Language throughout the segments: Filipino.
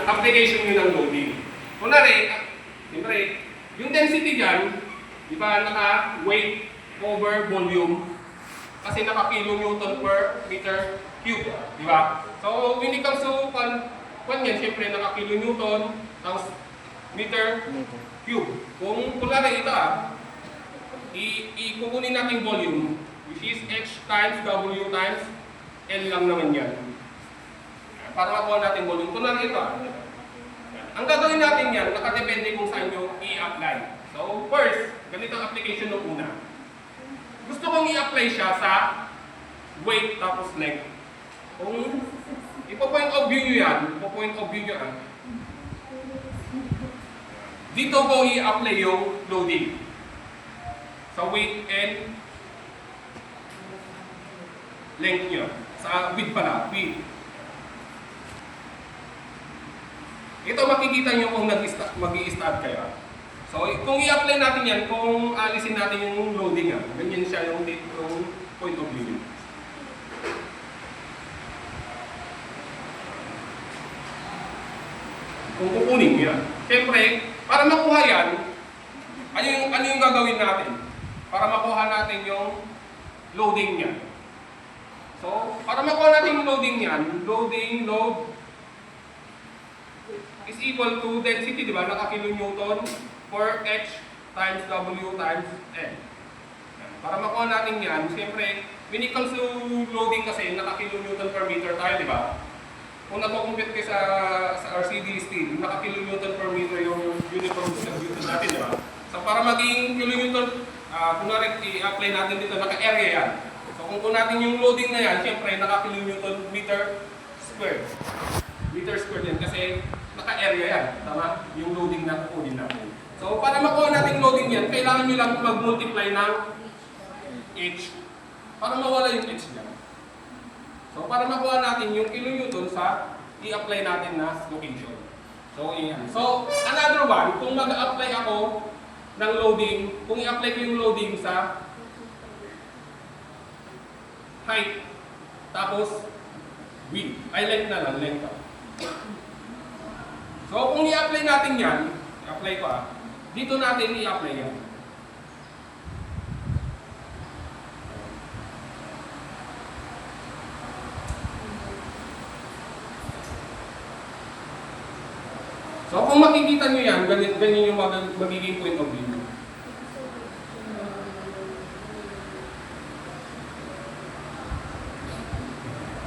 application nyo ng loading. Kunwari, siyempre, yung density dyan, di ba, naka-weight over volume, kasi naka-kilonewton per meter cube, di ba? So, when it comes to kwan yan, siyempre, naka-kilonewton ang meter cube. Kung kunwari ito ikukunin natin volume, which is H times W times L lang naman yan. Para makuha natin volume. Kunwari ito ang gagawin natin yan, nakadepende kung saan nyo i-apply. So, first, ganito ang application ng una. Gusto kong i-apply siya sa weight tapos length. Kung ipo-point of view nyo yan, dito ko i-apply yung loading. Sa weight and length nyo. Sa width pala, width. Ito makikita nyo kung mag-i-start kayo. So, kung i-apply natin yan, kung alisin natin yung loading ganyan siya yung point of view. Kung kukunin nyo yan. Siyempre, para makuha yan, ano yung gagawin natin? Para makuha natin yung loading niya. So, para makuha natin yung loading niyan, load is equal to density, di ba? Naka-kilonewton per H times W times N. Para makuha natin yan, siyempre, when it comes to loading kasi, naka-kilonewton per meter tayo, di ba? Kung nag-compute kayo sa RCD steel, naka-kilonewton per meter yung uniform distribution natin, di ba? So, para maging kilonewton, kunwari i-apply natin dito, naka-area yan. So, kung natin yung loading na yan, siyempre, naka-kilonewton meter square. Meter square din kasi naka-area yan. Tama? Yung loading na kukunin natin. So, para makuha natin loading yan, kailangan nyo lang mag-multiply ng H para mawala yung H niya. So, para makuha natin yung kilonewton sa i-apply natin na location. So, yan. So, another one, kung mag-apply ako ng loading, kung i-apply ko yung loading sa height, tapos width, ay length na lang, length pa. So, kung i-apply natin yan, i-apply ko dito natin i-apply yan. So, kung makikita nyo yan, ganyan yung magiging point of view.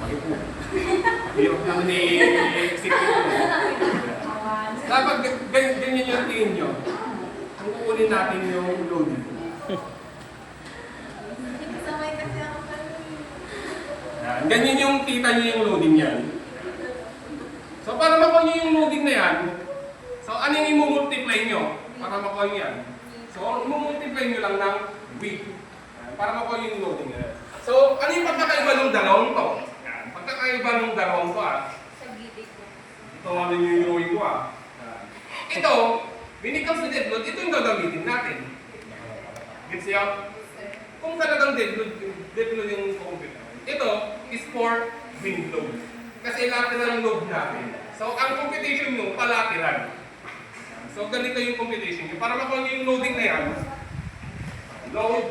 Bakit mo? Hirap naman i-execute mo. Dapat ganyan yung tingin nyo. Kung kukunin natin yung loading. Ganyan yung kita nyo yung loading yan. So, para makuha nyo yung loading na yan, so, ano yung i-multiply nyo para makuha nyo yan? So, i-multiply nyo lang ng width para makuha nyo yung loading na yan. So, ano yung pagkakaiba ng dalawang to? Pagkakaiba ng dalawang to ito ano yung drawing ko Ito, when it comes to dead load, ito yung gagamitin natin. Gets nyo? Kung talagang dead load yung computer. Ito is for wind load. Kasi lateral load natin. So, ang computation nyo, palateral. So, ganito yung computation nyo. Para makuha nyo yung loading na yan, load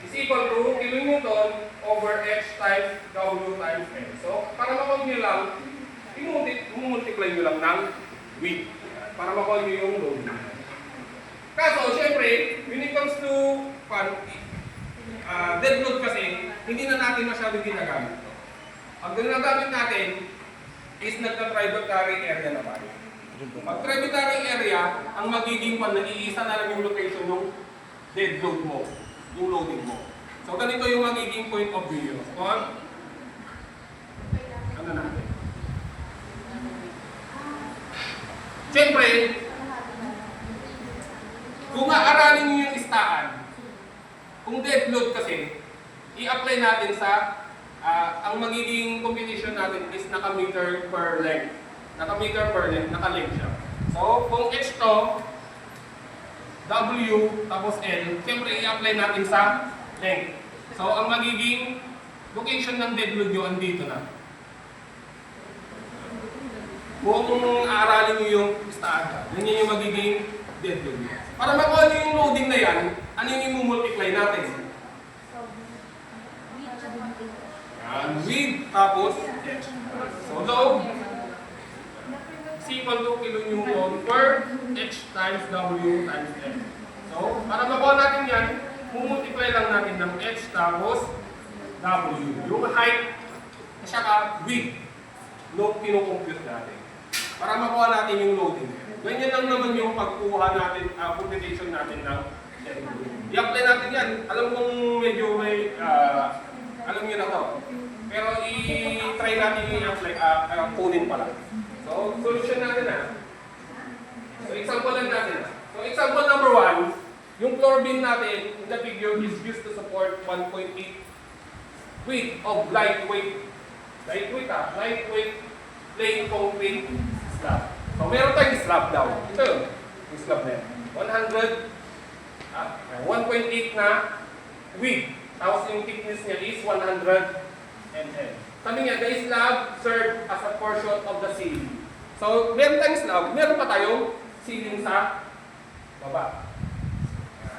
is equal to kilonewton over H times W times N. So, para makuha nyo lang, i-multiply nyo lang ng width. Para makuha nyo yung loading. Kaso, syempre, when it comes to dead load kasi, hindi na natin masyadong ginagamit. Ang ginagamit natin is nagka-tributary area na tayo. Pag tributary area, ang magiging nag-iisa na lang yung location ng dead load mo, yung loading mo. So, ganito yung magiging point of view. So, ano natin? Siyempre, kung aaralin nyo yung istaan, kung dead load kasi, i-apply natin sa ang magiging computation natin is naka-meter per length. Naka-meter per length, naka-length siya. So, kung H to, W, tapos L, siyempre i-apply natin sa length. So, ang magiging location ng dead load nyo, andito na. kung aaralin nyo yung stada, ganyan yung magiging dead load nyo. Para makuha nyo yung loading na yan, ano yung i-multiply natin? Yan, with tapos h. So load is equal to kilonewton per h times w times m. So, para makuha natin yan, mumultiply lang natin ng h tapos w. Yung height at saka width, load kinukompute natin. Para makuha natin yung loading. Ganyan lang naman yung pagkuha natin, computation natin ng i-apply natin yan. Alam kong medyo may, alam nyo na to. Pero i-try natin i-apply, kunin pala. So, solution natin na. So, example lang natin. So, example number 1, yung floor beam natin in the figure is used to support 1.8 weight of lightweight plain concrete slab. So, meron tayong slab daw. Ito yung slab na yan. 1.8 na width. Tapos yung thickness niya is 100 mm. Sabi niya, the slab served as a portion of the ceiling. So, meron tayong slab, meron pa tayong ceiling sa baba.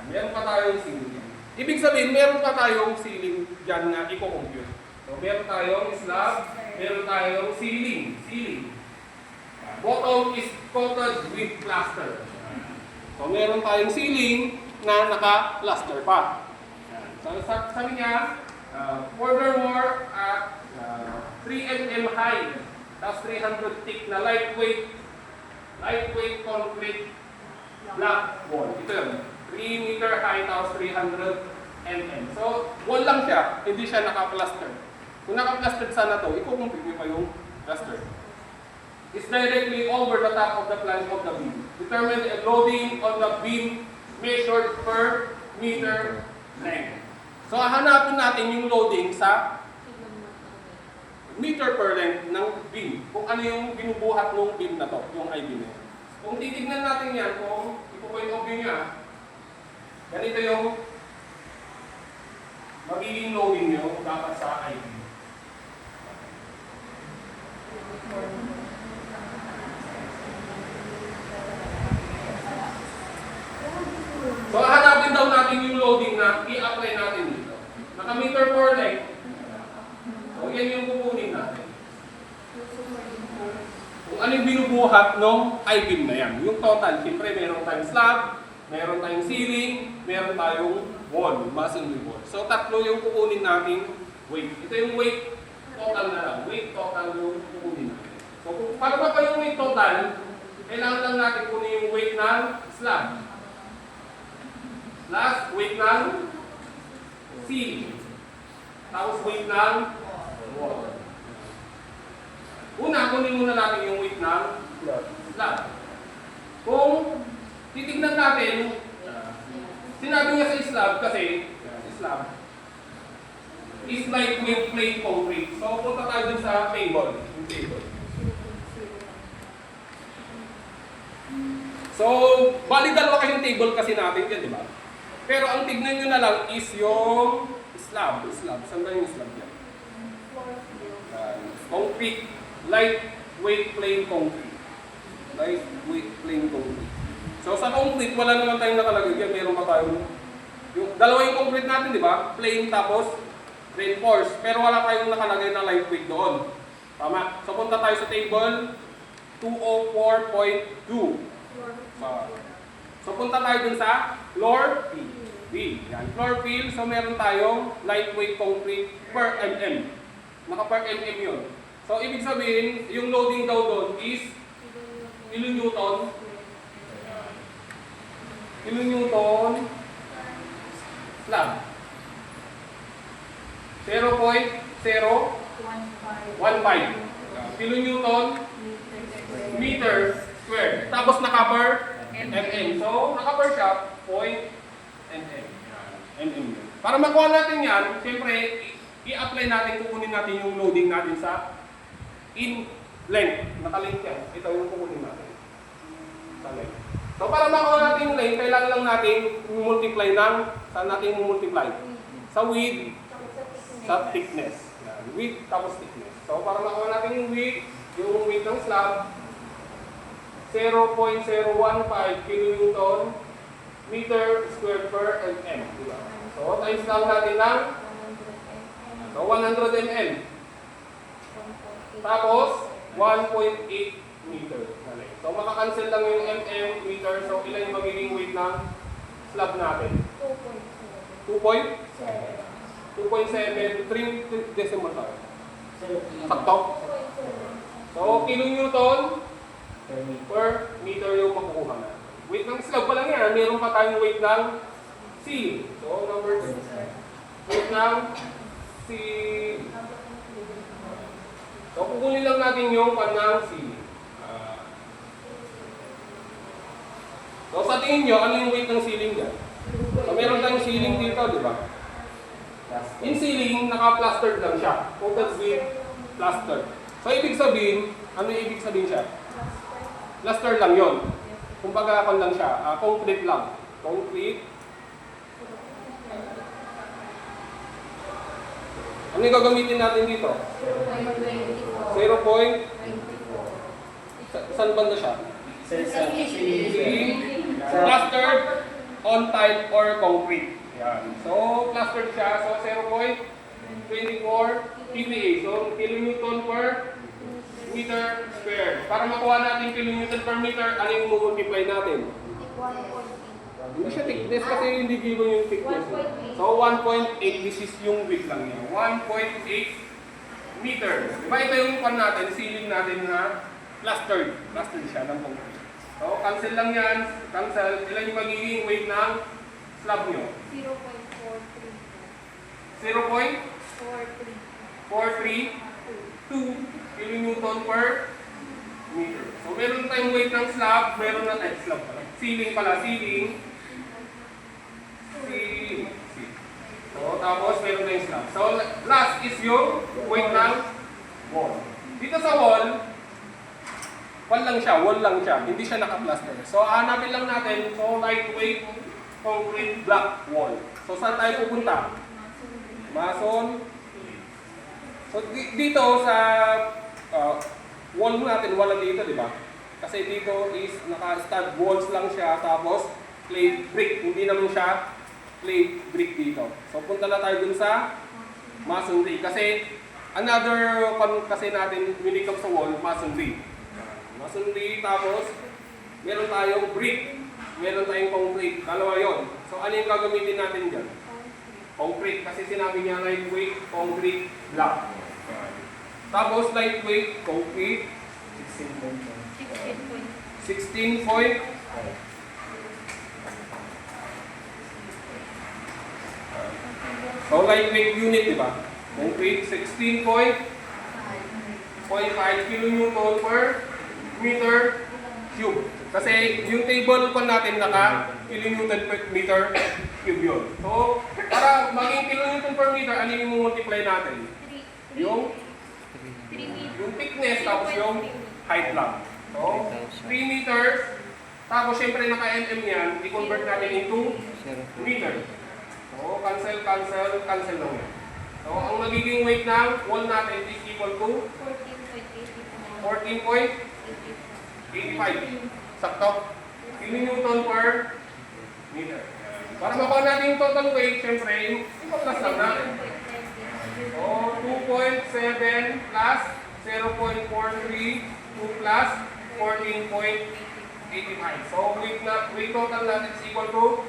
Meron pa tayong ceiling. Ibig sabihin, meron pa tayong ceiling dyan na i-compute. So, meron tayong slab, meron tayong ceiling. Bottom is coated with plaster. So, meron tayong ceiling na naka-plaster pa. So, sabi niya, furthermore, at 3 mm high, tapos 300 thick na lightweight concrete block wall. Ito yun. 3 meter high, tapos 300 mm. So, wall lang siya, hindi siya naka-plaster. Kung naka-plaster sana to, i-complete nyo pa yung plaster. It's directly over the top of the flange of the beam. Determine a loading on the beam measured per meter length. So, hanapin natin yung loading sa meter per length ng beam. Kung ano yung binubuhat ng beam na to, yung I-beam na yan. Kung titignan natin yan, kung ipo-point of view niya, ganito yung magiging loading nyo dapat sa I-beam. So, hanapin daw natin yung loading na i-apply natin dito. Naka-meter per length. So, yan yung kukunin natin. Kung ano yung binubuhat ng I-beam na yan. Yung total, siyempre meron tayong slab, meron tayong ceiling, meron tayong wall, masonry wall. So, tatlo yung kukunin natin weight. Ito yung weight total na lang. Weight total yung kukunin natin. So, para ba yung weight total, kailangan lang natin kunin yung weight ng slab. Plus, weight ng ceiling. Tapos weight ng wall. Una, kunin muna natin yung weight ng slab. Kung titignan natin, sinabi niya sa slab kasi, slab is lightweight plain concrete. So, punta tayo dun sa table. Yung table. So, bali dalawa kayong table kasi natin yan, di ba? Pero ang tignan nyo na lang is yung slab. Saan ba yung slab yan? Concrete. Lightweight plain concrete. Lightweight plain concrete. So sa concrete, wala naman tayong nakalagay yan. Meron pa tayong yung dalawa yung concrete natin, di ba? Plain tapos reinforced. Pero wala tayong nakalagay na lightweight doon. Tama. So punta tayo sa table 204.2. So punta tayo dun sa floor fill. Yan, floor fill. So meron tayong lightweight concrete per mm. Naka per mm yun. So ibig sabihin, yung loading daw doon is kilonewton. Kilonewton slab. 0.015 kilonewton meter square. Tapos naka-per mm. So, naka-per siya, 0.mm. Para makuha natin yan, siyempre, i-apply natin, kukunin natin yung loading natin sa in length. Naka-length yan. Ito yung kukunin natin. Sa length. So, para makuha natin yung length, kailangan lang natin multiply ng, saan natin multiply? Sa width, sa thickness. Width tapos thickness. So, para makuha natin yung width ng slab, 0.015 kilonewton meter squared per mm. Diba? So, times lang natin ng 100 ml. Tapos, 1.8 meter. So, makakancel lang yung mm, meter. So, ilan yung magiging weight ng slab natin? 2.7, 3 decimal tayo. Sakto? So, kilonewton per meter yung makukuha na. Weight ng slab pa lang yan. Meron pa tayong weight ng ceiling. So, number 2. Weight ng ceiling. So, kukunin lang natin yung panang ceiling. So, sa tingin nyo, ano yung weight ng ceiling dyan? So, meron tayong ceiling dito, di ba? Yung ceiling, naka-plastered lang siya. Coated with plaster. So, ibig sabihin, ano yung ibig sabihin siya? Plaster lang yon. Kumbaga, lang siya. Concrete lang. Concrete. Ano yung gagamitin natin dito? 0. Saan banda siya? Plastered on tile or concrete. Yan. So, plastered siya. So, 0.24 kPa. So, kilonewton per meter square. Para makuha natin kilonewton per meter, ano yung multiply natin? Hindi siya thickness kasi hindi given yung thickness. So, 1.8. This is yung width lang niya. 1.8 meter. Diba ito yung pan natin, ceiling natin na plastered. Plastered siya ng concrete. So, cancel lang yan. Cancel. Ilan yung magiging weight ng slab nyo? 0.432 kilonewton per meter. So, meron tayong weight ng slab, meron na tayong slab pala. Ceiling pala, ceiling. So, tapos meron tayong slab. So, last is yung weight ng wall. Dito sa wall lang siya. Hindi siya naka-plaster. So, hanapin lang natin. So, lightweight concrete block wall. So, saan tayo pupunta? Mason. So, dito sa wall natin, wala dito, di ba? Kasi dito is naka-stud walls lang siya, tapos clay brick. Hindi naman siya clay brick dito. So, punta na tayo dun sa masonry. Kasi, another kasi natin, when it comes sa wall, masonry. Masonry, tapos, meron tayong brick, meron tayong concrete. Dalawa yun. So, ano yung gagamitin natin dyan? Concrete. Kasi sinabi niya lightweight concrete block. Tapos, lightweight concrete 16 point. So, lightweight unit, di ba? Concrete 16.5 kilonewton per meter cube. Kasi yung table ko natin naka kilonewton per meter cube yun. So, para maging kilonewton per meter, ano yung multiply natin? Yung thickness, tapos yung height lang. So, 3 meters, tapos syempre naka-mm yan, i-convert natin into meter. So, cancel lang yan. So, ang magiging weight ng wall natin is equal to 14.85. Sakto? Kilonewton per meter. Para makuha natin yung total weight, syempre, ipa-plus lang natin. So, 2.7 plus 0.43, 2 plus 14.85. So, weight total natin is equal to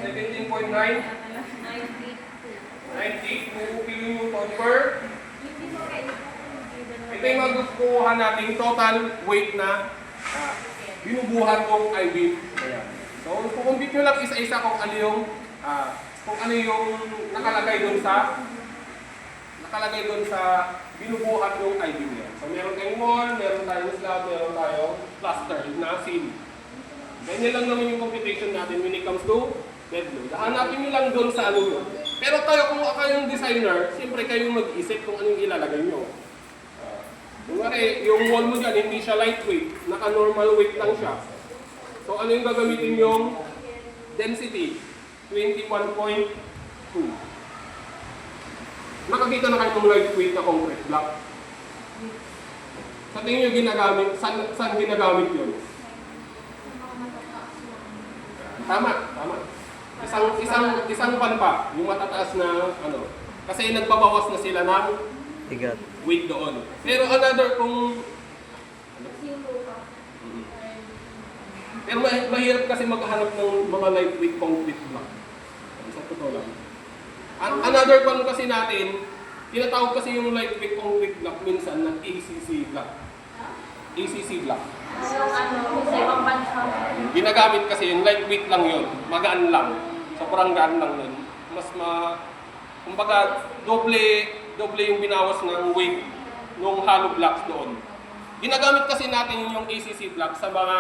17.9. 92 kilonewton per. Ito yung magkukuha natin total weight na binubuhat ng I-beam. So, kukumpit nyo lang isa-isa kung ano yung nakalagay doon sa binubuhat ng I-beam niya. So, meron tayong wall, meron tayong slab, meron tayong plaster na ceiling. Ganyan lang naman yung computation natin when it comes to bed load. Hanapin nyo lang doon sa ano nyo. Pero tayo, kung kayong designer, siyempre kayong mag-isip kung anong ilalagay nyo. Yung wall mo dyan, hindi siya lightweight. Naka-normal weight lang siya. So, ano yung gagamitin yung density? 21.2. Nakakita na kayo ng lightweight na concrete block. Sa tingin nyo ginagamit, saan ginagamit yun? Tama. Isang pan pa, yung matataas na ano. Kasi nagbabawas na sila ng Bigat. weight doon. Pero another kung pero mahirap kasi maghanap ng mga lightweight concrete block. Sa totoo lang. Another one kasi natin, tinatawag kasi yung lightweight concrete block minsan na ACC block. ACC block. Yung sa ibang bansa. Ginagamit kasi yung lightweight lang yun. Magaan lang. Sobrang gaan lang nun. Kumbaga, doble yung binawas ng weight ng hollow blocks doon. Ginagamit kasi natin yung ACC block sa mga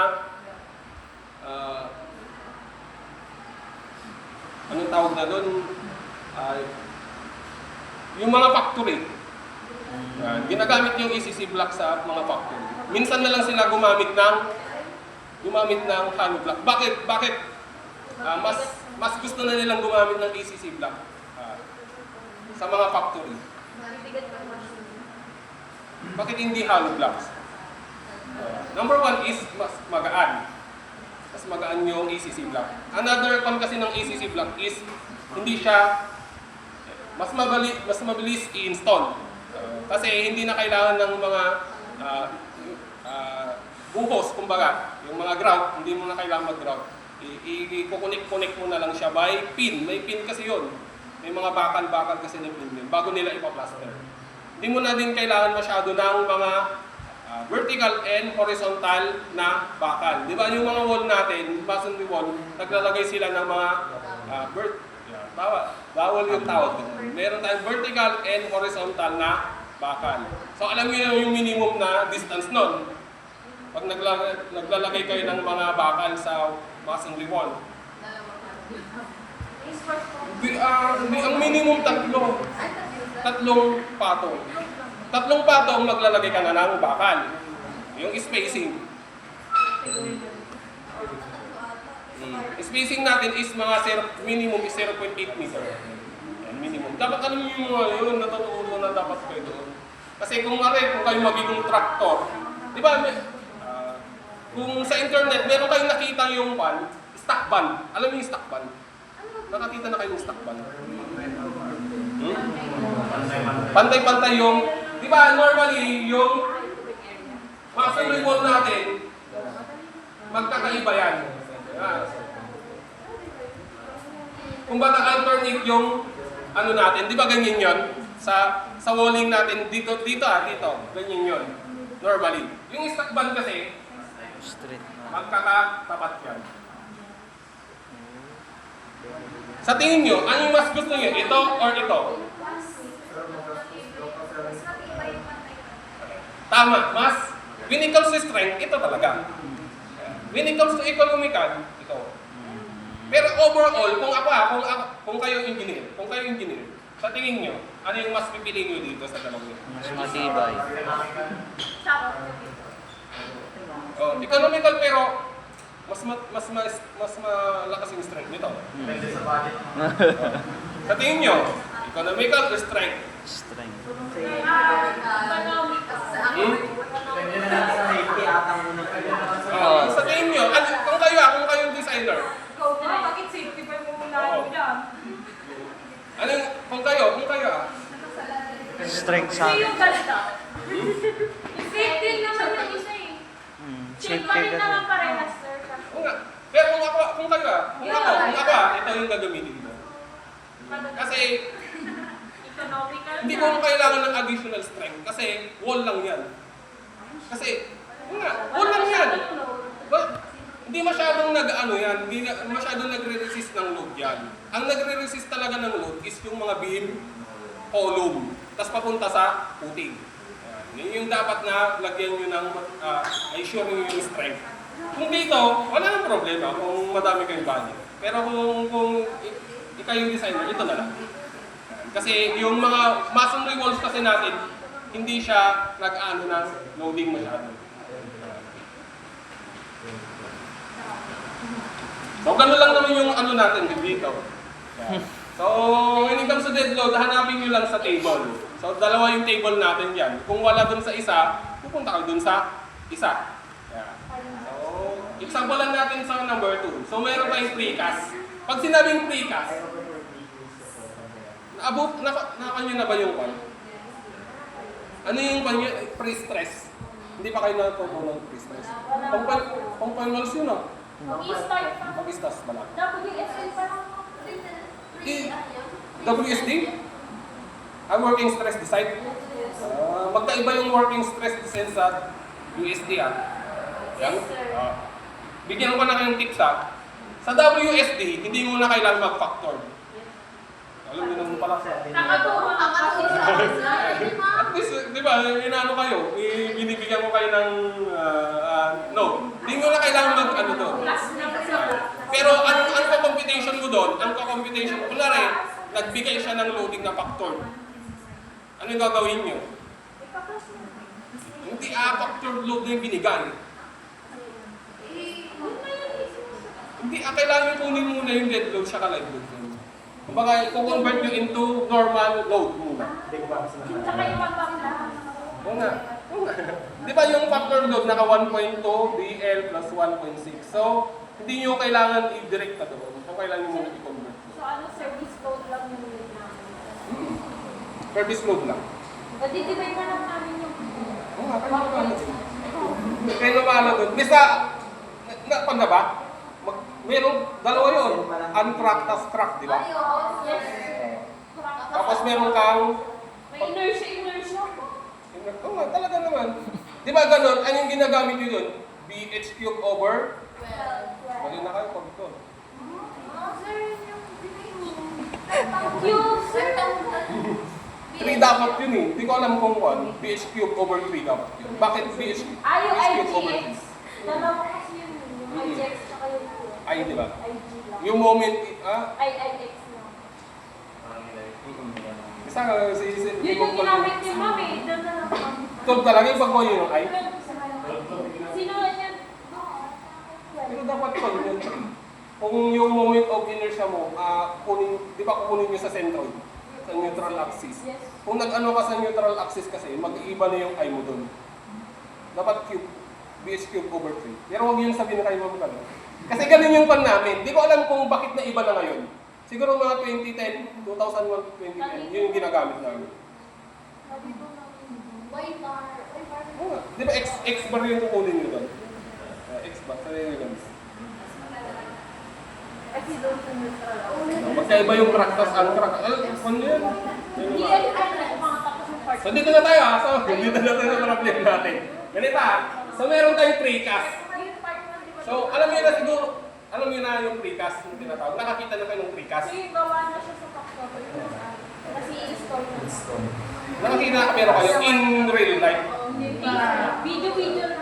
anong tawag na doon? Yung mga factory. Ginagamit yung ACC block sa mga factory. Minsan na lang sila gumamit ng hollow block. Bakit? Mas gusto na nilang gumamit ng ACC block sa mga factory. Bakit hindi hollow blocks? Number one is mas magaan. Mas magaan yung ACC block. Another one kasi ng ACC block is hindi siya mas mabilis i-install. Kasi hindi na kailangan ng mga buhos, kumbaga, yung mga grout, hindi mo na kailangan mag-grout. I-connect mo na lang siya by pin. May pin kasi yun. May mga bakal-bakal kasi na pin yun bago nila ipa-plaster. Hindi mo na din kailangan masyado ng mga vertical and horizontal na bakal. Di ba yung mga wall natin, masonry wall, naglalagay sila ng mga bawal yung tawag. Meron tayong vertical and horizontal na bakal. So alam niyo yung minimum na distance nun. Pag naglalagay kayo ng mga bakal sa masonry wall. Ang minimum tatlong patong. Tatlong patong maglalagay ka na ng bakal. Yung spacing. Spacing natin is mga minimum is 0.8 meter. Minimum. Dapat alam niyo yung mga yun, natututo na dapat kayo doon. Kasi kung kayo magiging tractor, di ba, kung sa internet, meron kayong nakita yung stock band. Alam niyo yung stock band? Nakakita na kayo yung stock band? Pantay-pantay yung, di ba, normally yung masonry wall natin, magkakaiba yan. Kumbaga alternate yung ano natin, di ba ganyan yun? Sa walling natin, dito, ganyan yun. Normally. Yung stock band kasi, Straight na. magkakatapat yan. Sa tingin nyo, ano yung mas gusto nyo? Ito or ito? Tama, mas when it comes to strength, ito talaga. When it comes to economical, ito. Pero overall, kung kayo engineer, sa tingin nyo, ano yung mas pipiliin nyo dito sa dalawang yun? Mas matibay. Economical pero mas malakas yung strength nito. Depende sa budget. Sa tingin nyo, economical or strength? Strength. Depende na lang sa safety atang muna. Sa tingin nyo, kung kayo yung designer, Bakit safety pa yung unahin mo dyan? kung kayo Strength sa Kasi akin. yung ganda. Safety naman yung isa eh. Check pa rin naman parehas, sir. pero kung ako, ito yung gagamitin ko. Kasi, Economical. hindi mo kailangan ng additional strength kasi wall lang yan. Kasi, wall lang yan. Hindi masyadong hindi masyadong nagre-resist ng load yan. Ang nagre-resist talaga ng load is yung mga beam, column, tapos papunta sa footing. Yun yung dapat na lagyan nyo ng, i-sure nyo yung strength. Kung dito, wala nang problema kung madami kayong budget. Pero kung ikaw yung designer, ito na lang. Kasi yung mga masonry walls kasi natin, hindi siya nag-ano ng loading masyado. So, gano'n lang naman yung ano natin dito. So, when it comes to dead load, hanapin nyo lang sa table. So, dalawa yung table natin yan. Kung wala dun sa isa, pupunta ka dun sa isa. Yan. So, example lang natin sa number 2. So, meron tayong precast. Pag sinabing precast, nakakanyo na ba yung one? Ano yung pre-stress? Hindi pa kayo natutunan ng pre-stress. Pang-finals yun ah. Mag-i-start pa. Pag-istas ba lang? WSL pa lang. WSD? Working stress decide? Magkaiba yung working stress decide sa USD ah. Yan. Yes, sir. Bigyan ko na kayong tips ah. Sa WSD, hindi mo na kailangan mag-factor. Alam niyo naman pala. Nakaturo ang At least, di ba, inaano kayo, binibigyan ko kayo ng, no, hindi mo na kailangan mag-ano doon. Plus na sa Pero ang computation mo doon, ang computation mo, kunwari, nagbigay siya ng loading na factor. Ano yung gagawin niyo? Hindi factor load na yung binigay. Hindi, kailangan yung kunin muna yung dead load siya ka live load. Kumbaga, i-convert nyo into normal load muna. Tsaka yung magbangla. Oo nga. Oo nga. Di ba yung factor load naka 1.2 DL plus 1.6. So, hindi nyo kailangan i-direct na doon. So, kailangan nyo muna i-convert. So ano, service code lang yung ulit namin. Service load lang. Nadi-divide pa lang namin yung Oo nga, kayo naman doon. Kayo naman doon. Misa, pan na ba? Merong dalawa yun. Uncracked tas cracked, di ba? Yes. Tapos meron kang... May inertia. Oo nga, talaga naman. Di ba ganun? Ano yung ginagamit nyo doon? BH cube over? Mali na kayo pag ito. Cube, sir. 3 dapat yun eh. Hindi ko alam kung 1. BH cube over 3 dapat yun. Bakit BH Yung cube over 3? IGX. Dalawa kasi yun. Yung IGX tsaka yung Ay, di ba? IG lang. Yung moment, IIX lang. isa ka, Yun yung ginamit ni Mami. Doon na lang kami. Tol talaga yung pag yung ay. Sino yan? Pero dapat pa yun. Kung yung moment of inertia mo, di ba kukunin nyo sa centroid? Sa neutral axis. Yes. Kung nag-ano ka sa neutral axis kasi, mag-iiba na yung I mo doon. Dapat cube. BH cube over 3. Pero huwag yun sabihin na kayo mamagano. Kasi ganun yung pan namin. Di ko alam kung bakit na iba na ngayon. Siguro mga 2010, 2001, 2010, yun yung ginagamit namin. Oo nga. Di ba X bar yung kukunin nyo doon? X bar, sa yun. Magkaiba yung crack, tas uncrack. Ano yan? So dito na tayo So dito na tayo sa problem natin. Ganito So meron tayong precast. So alam niyo na siguro, alam niyo na yung precast yung tinatawag. Nakakita na kayo ng precast. Kasi gawa na siya sa factory. Kasi install na. Nakakita na pero kayo in real life. Video na.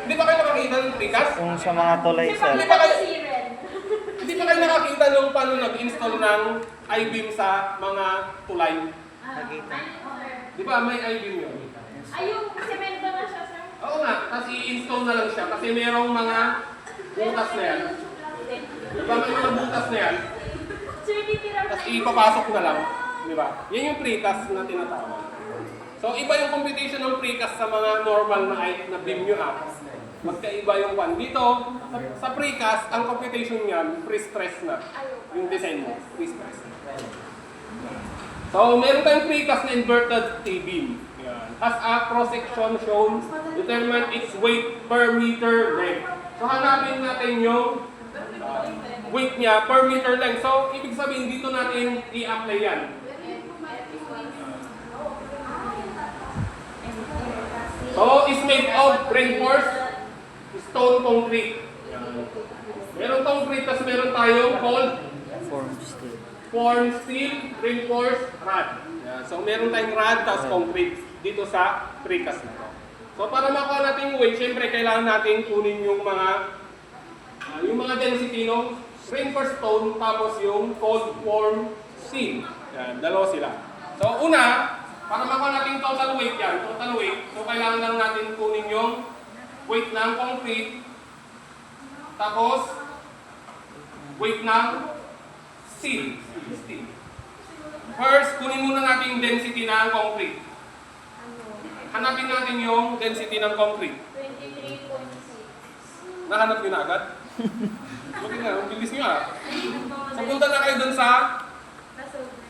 Hindi ba kayo nakakita ng precast? Kung sa mga tulay, Kasi sir. pag naka si Ren. Hindi ba kayo nakakita nung paano nag-install ng I-beam sa mga tulay? Nakita. Di ba may I-beam yun? Ay, yung semento na siya, sir. Oo nga, tapos i-install na lang siya kasi merong mga butas na yan. Di ba may mga butas na yan? Sir, titira Tapos ipapasok na lang. Di ba? Yan yung precast na tinatawag. So iba yung computation ng precast sa mga normal na beam nyo Magkaiba yung one. Dito, sa precast, ang computation niyan, pre-stress na. Yung design mo, pre-stress. So, meron tayong precast na inverted T-beam. Yan. Has a cross-section shown, determine its weight per meter length. So, hanapin natin yung weight niya per meter length. So, ibig sabihin, dito natin i-apply yan. So, is made of reinforced stone concrete. Meron concrete, tapos meron tayong cold Form steel. form steel reinforced rod. So meron tayong rod, tapos concrete dito sa precast na to. So para makuha natin yung weight, syempre kailangan natin kunin yung mga density ng reinforced stone, tapos yung cold form steel. Yan, dalawa sila. So una, para makuha natin total weight yan, so kailangan lang natin kunin yung weight ng concrete, tapos weight ng steel. First, kunin muna natin yung density ng concrete. hanapin natin yung density ng concrete. 23.6. Nahanap nyo na agad? Okay na, ang bilis nyo ah. So punta na kayo dun sa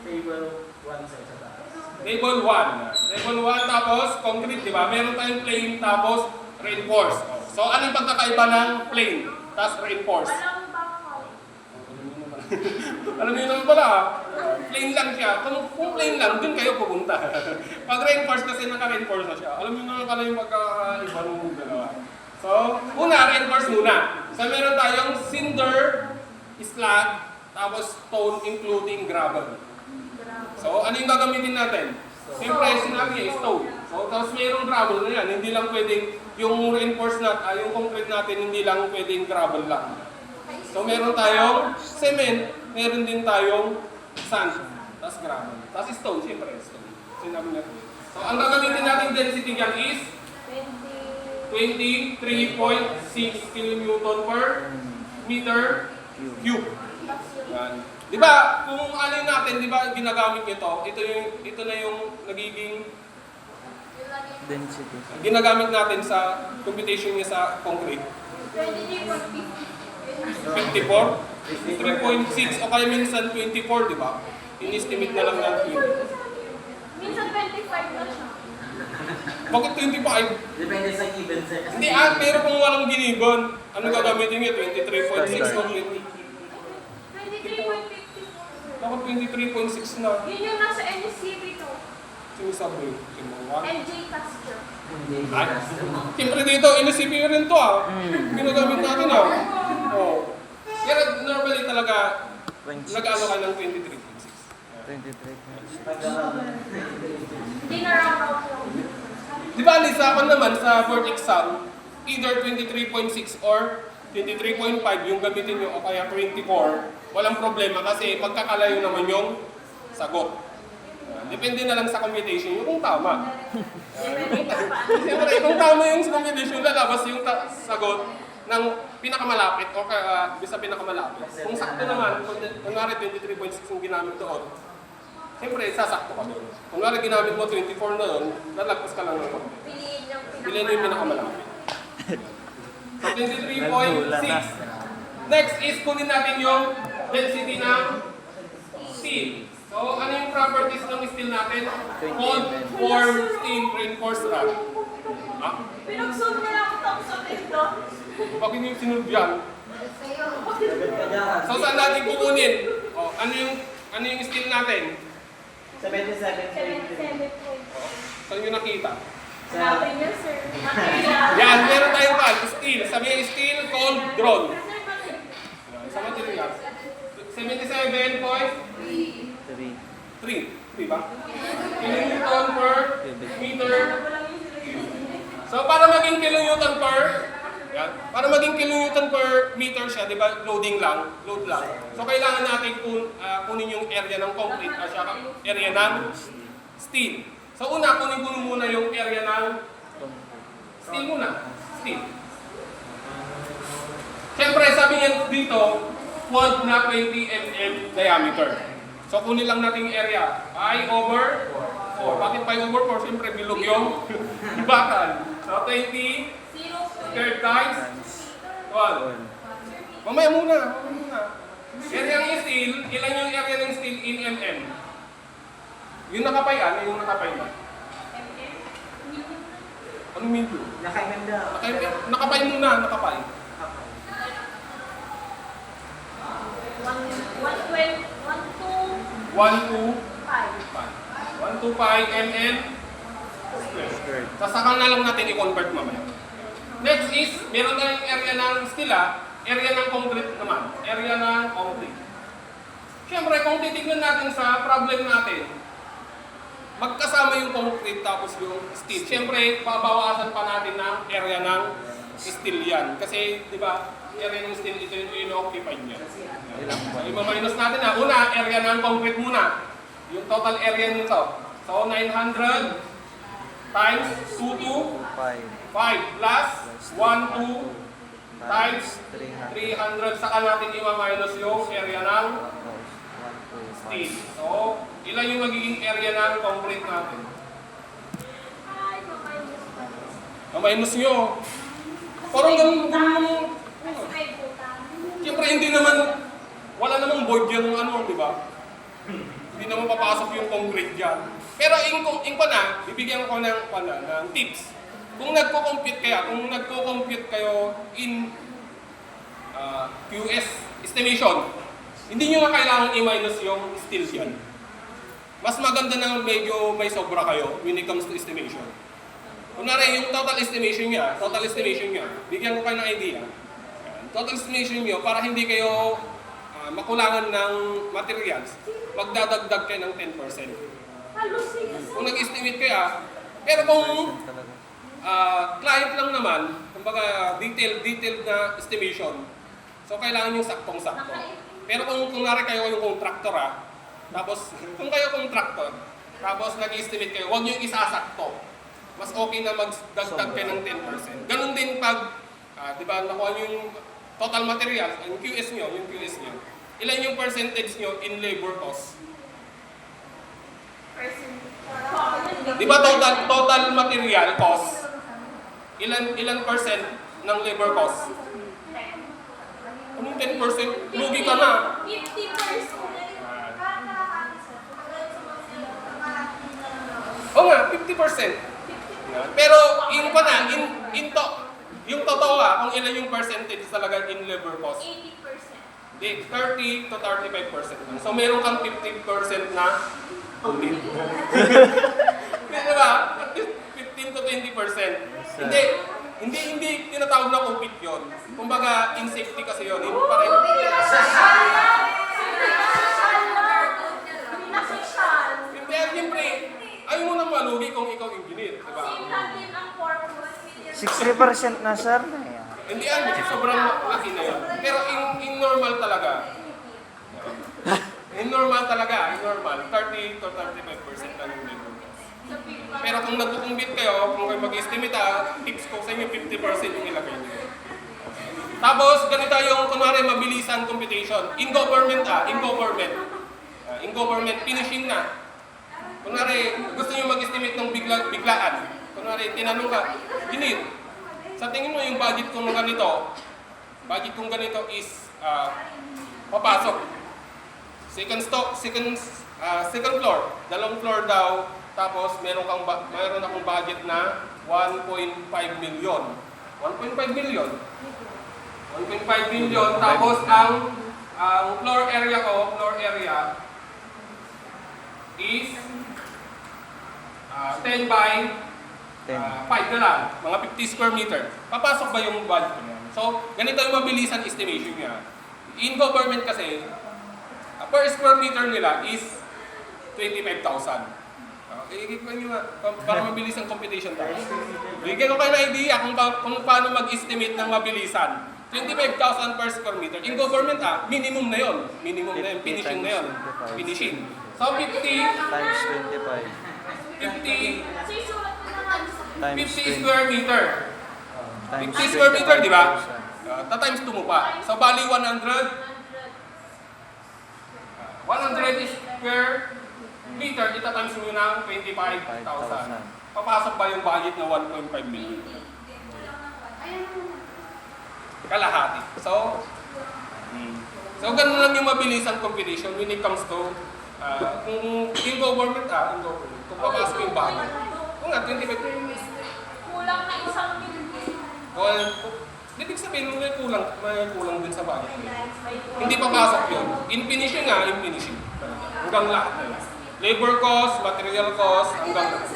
Table 1 sa isa taas. table 1. Table 1 tapos concrete, di ba? Meron tayong plain tapos reinforced. So anong pagkakaiba ng plain tapos reinforced? Walang bakal. Alam niyo naman pala, plain lang siya. Kung plain lang, dun kayo pupunta. Pag reinforced kasi naka-reinforce na siya. Alam niyo naman pala yung magkaiba ng dalawa. So, una, reinforce muna. So, meron tayong cinder, slag, tapos stone including gravel. So, ano yung gagamitin natin? Siyempre, sinabi niya, stone. So, tapos mayroong gravel na yan. Hindi lang pwedeng, yung reinforce yung concrete natin, hindi lang pwedeng gravel lang. So, meron tayong cement, meron din tayong sand, tapos gravel. Tapos stone, siyempre, stone. Sinabi natin. So, ang gagamitin natin density dyan is 23.6 kN per meter cube. Yan. Di ba, kung ano natin, di ba, ginagamit nito, ito na yung nagiging Density. ginagamit natin sa computation niya sa concrete. 23.50. 54, 3.6 o kaya minsan 24, di ba? In-estimate na lang natin yun. Minsan 25 na siya. Bakit 25? Depende sa given sir. Kasi Hindi pero kung walang ginigon, ano gagamitin niya? 23.6 o 20? 23.54. Bakit 23.6 na? Yun yung nasa NCB to. Sinasabi ko. MJ Castor. Ay, siyempre dito, inisip rin to ah. Ginagamit natin ah. Oh. Kaya normally talaga, nag-ano ka ng 23.6. 23. Hindi na round out lang. Di ba, Lisa, ako naman sa board exam, either 23.6 or 23.5 yung gamitin nyo o kaya 24, walang problema kasi magkakalayo naman yung sagot. Depende na lang sa computation yung kung tama. Siyempre, kung tama yung computation, lalabas yung sagot ng pinakamalapit o kaya sa pinakamalapit. Kung sakto naman, kunwari 23.6 yung ginamit doon, siyempre, sasakto ka doon. Kunwari ginamit mo 24 na doon, lalagpas ka lang ng konti. Piliin yung pinakamalapit. So, 23.6. Next is kunin natin yung density ng steel. So, ano yung properties ng steel natin? Cold, form, steel, reinforced rod. Ha? Pinag-zoom na lang ako tapos sa ito. Bakit yung sinunod yan? Sagot ka dyan. So, saan natin kukunin? O, ano yung steel natin? 77.3. Saan yung nakita? Hanapin niya, sir. Material. Yan, meron tayong valve. Steel. Sabi yung steel, cold, drawn. Sa material. 77.3. 3 ba? Kilonewton per meter. So, para maging kilonewton per, yan, para maging kilonewton per meter siya, di ba, load lang. So, kailangan natin kunin yung area ng concrete at saka area ng steel. So, una, kunin ko muna yung area ng steel muna. Steel. Siyempre, sabi niya dito, 12 na 20 mm diameter. So, kunin lang natin yung area. Pi over 4. Bakit pi over 4? Siyempre, bilog yung bakal. So, 20 squared times 12. Mamaya muna. Area ng steel, ilan yung area ng steel in mm? Yung nakapay, ano yung nakapay na? Anong medium? Nakaimenda. Nakapay muna, nakapay. 125 mm square. Tapos saka na lang natin i-convert mamaya. Next is, meron tayong area ng steel area ng concrete naman. Area ng concrete. Siyempre, kung titignan natin sa problem natin, magkasama yung concrete tapos yung steel. Siyempre, babawasan pa natin ng area ng steel yan. Kasi, di ba, area ng steel, ito yung ino-occupy niya. So, i-minus natin na. Una, area ng concrete muna. Yung total area nito. So, 900 times 2 to 5 plus 1 to times 300. Saka natin i-minus yung area ng steel. So, ilan yung magiging area ng concrete natin? Ay, mamaya Na-minus nyo. Parang ganun. Siyempre hindi naman, wala namang void yan ng ano, di ba? Hindi naman papasok yung concrete dyan. Pero bibigyan ko ng tips. Kung nagko-compute kayo in QS estimation, hindi nyo na kailangan i-minus yung steel yan. Mas maganda na medyo may sobra kayo when it comes to estimation. Kunwari, yung total estimation niya, bigyan ko kayo ng idea. Total estimation niyo, para hindi kayo makulangan ng materials, magdadagdag kayo ng 10%. Kung nag-estimate kayo, pero kung client lang naman, kumbaga detailed na estimation, so kailangan yung saktong-sakto. Pero kung kunwari kayo yung contractor tapos nag-estimate kayo, huwag nyo isasakto. Mas okay na magdagdag kayo ng 10%. Ganun din pag, di ba, nakuha nyo yung total materials, yung QS nyo, ilan yung percentage nyo in labor cost? Di ba total material cost, ilan percent ng labor cost? Anong 10%? Lugi ka na. 50%. Oo nga, 50%. Pero yung totoo kung ilan yung percentage talaga in labor cost. 80%. Di, 30 to 35% lang. So meron kang 50% na ulit. Di ba? 15 to 20%. Hindi tinatawag na kupit yun. Kumbaga, in safety kasi yun. Hindi pa rin. Hindi, siyempre, ayaw mo nang malugi kung ikaw engineer. Diba? 60% na sir. Hindi, sobrang laki na yun. Pero in normal talaga. In normal, 30 to 35% lang yung labor cost. Pero kung nagkukumbit kayo, kung kayo mag-estimate tips ko sa inyo, 50% yung ilagay nyo. Tapos, ganito yung, kunwari, mabilisan computation. In government, finishing na. Kunwari, gusto nyo mag-estimate ng biglaan. Kunwari, tinanong ka, engineer, sa tingin mo yung budget kong ganito is papasok. Second floor, dalawang floor daw, tapos meron akong budget na 1.5 million. 1.5 million, tapos ang floor area is 10 by 5 na lang, mga 50 square meter. Papasok ba yung budget ko yan? So, ganito yung mabilisan estimation niya. In government kasi, per square meter nila is 25,000. Ikikita nyo nga, para mabilis ang computation tayo. Bigyan ko kayo ng idea kung paano mag-estimate ng mabilisan. 25,000 per square meter. In government, minimum na yun. Finishing na yun. Finishing. So, 50 Times 50 square meter. 50 25. square meter, di ba? Ta-times 2 mo pa. So, bali 100 square meter, ita-times mo ng 25,000. Papasok ba yung budget na 1.5 million? Kalahati. So ganun lang yung mabilis ang computation when it comes to kung in government, kung papasok yung budget. Kung nga, 25. Kulang na 1 million. Well, ibig sabihin may kulang din sa budget. Hindi papasok yun. In finishing. Hanggang lahat na lang. Labor cost, material cost, hanggang lahat.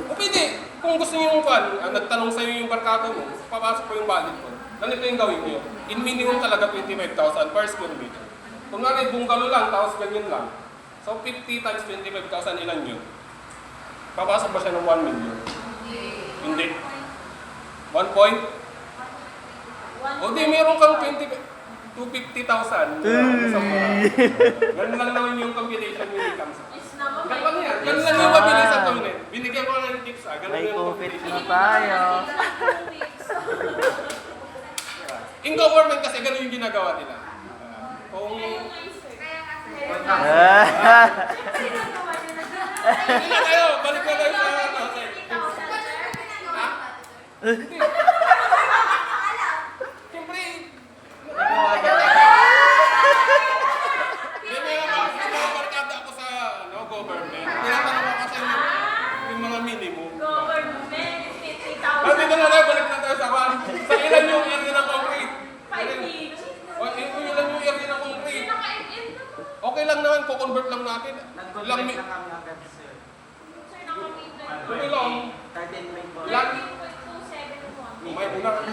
O pwede, kung gusto niyo yung nagtanong sa'yo yung barkado mo, papasok po yung budget ko. Ganito yung gawin niyo. In minimum talaga 25,000 per square meter. Kung nga bungalow lang, tapos ganyan lang. So 50 times 25,000 ilan yun? Papasok ba siya ng 1 million? Hindi. 1 point? O di, meron kang 250,000. Ganun lang naman yung computation when it comes. Ganun yan. Ganun lang yung mabilis ang gawin. Binigyan ko ng tips. Ganun May yung kupit computation. na tayo. In government kasi ganun yung ginagawa nila. Kung... Hindi kayo, balik na tayo sa Hindi. Siyempre, may mga barkada ako sa government. Tinatanong ko kasi yung mga minimum. Government, 50,000. Dito na tayo, balik na tayo sa van. Sa ilan yung area ng concrete? 5 each. O, ilan yung area ng concrete? Naka-MM na. Okay lang naman, ko-convert lang natin. Nag-convert Ilang lang kami agad, sir. Sir, naka-meter. Okay lang. 13.4. Ilan? 13.271. Mamaya muna.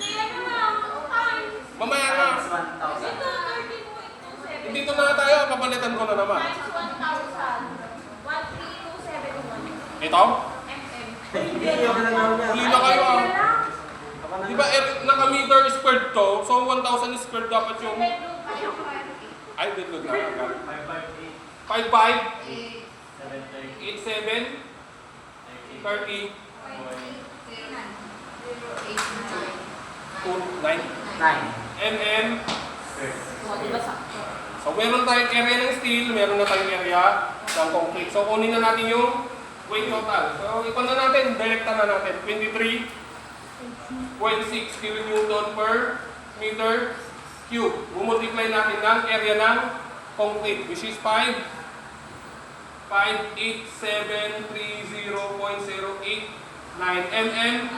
Sir, ano lang, times. Mamaya na. Times 1,000. Ito, 13.271. Dito na tayo, papalitan ko na naman. Times 1,000. 13271. Ito? MM. Hindi, okay lang naman yan. Huli na kayo ah. Ako na Di ba naka-meter squared to? So 1,000 squared dapat yung... Ay, deadload na. 5,500, 87, 30, 29 9. mm. So meron tayong area ng steel, meron na tayong area ng concrete. So kunin na natin yung weight total. So ito na natin, direkta na natin. 23.6 kN per meter cube. Bumultiply natin ng area ng concrete, which is 58730.089 mm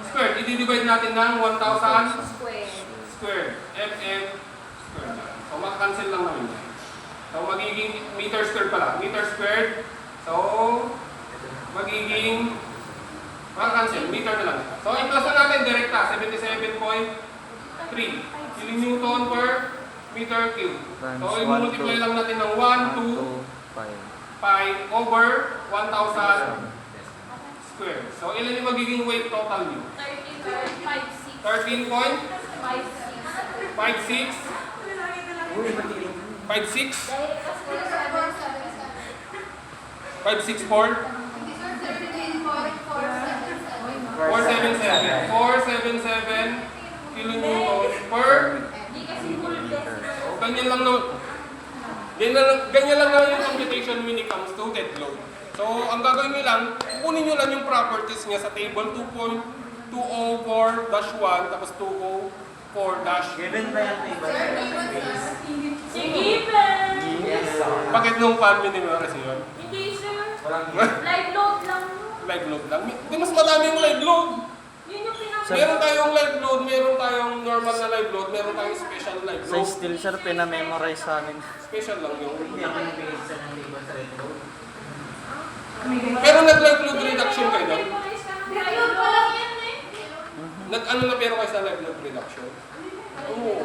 squared. I-divide natin ng 1,000 squared. Mm squared. So maka-cancel lang namin yan. So magiging meter squared pala. Meter squared. So magiging maka-cancel. Meter na lang. So i-plus na natin direkta. 77.3 kilonewton per meter cube. So i-multiply lang natin ng 1, 2, 5 over 1,000 squared. So ilan yung magiging weight total nyo? 13.56. 13.56 Uy, matindi. 56 564 477 kilonewton per Hindi kasi full test. ganyan lang naman. Ganyan lang naman yung computation when it comes to dead load. So, ang gagawin nyo lang, kukunin nyo lang yung properties niya sa table 2.204-1 tapos 204- Given ba yung table? Sige, Ben! Yes, sir. Bakit nung fan minimalize yun? Hindi, sir. Walang Live load lang. Live load lang. Di mas madami yung live load. Yun yung pinaka... Meron tayong live load, meron tayong normal na live load, meron tayong special live Sa load. steel sir, pinamemorize sa amin. Special lang yung... Hindi ako nabigay sa ng table sa red load. Pero nag-live load reduction kayo doon? Live load pa lang yan eh. Nag-ano na pero kayo sa live load reduction? Oo.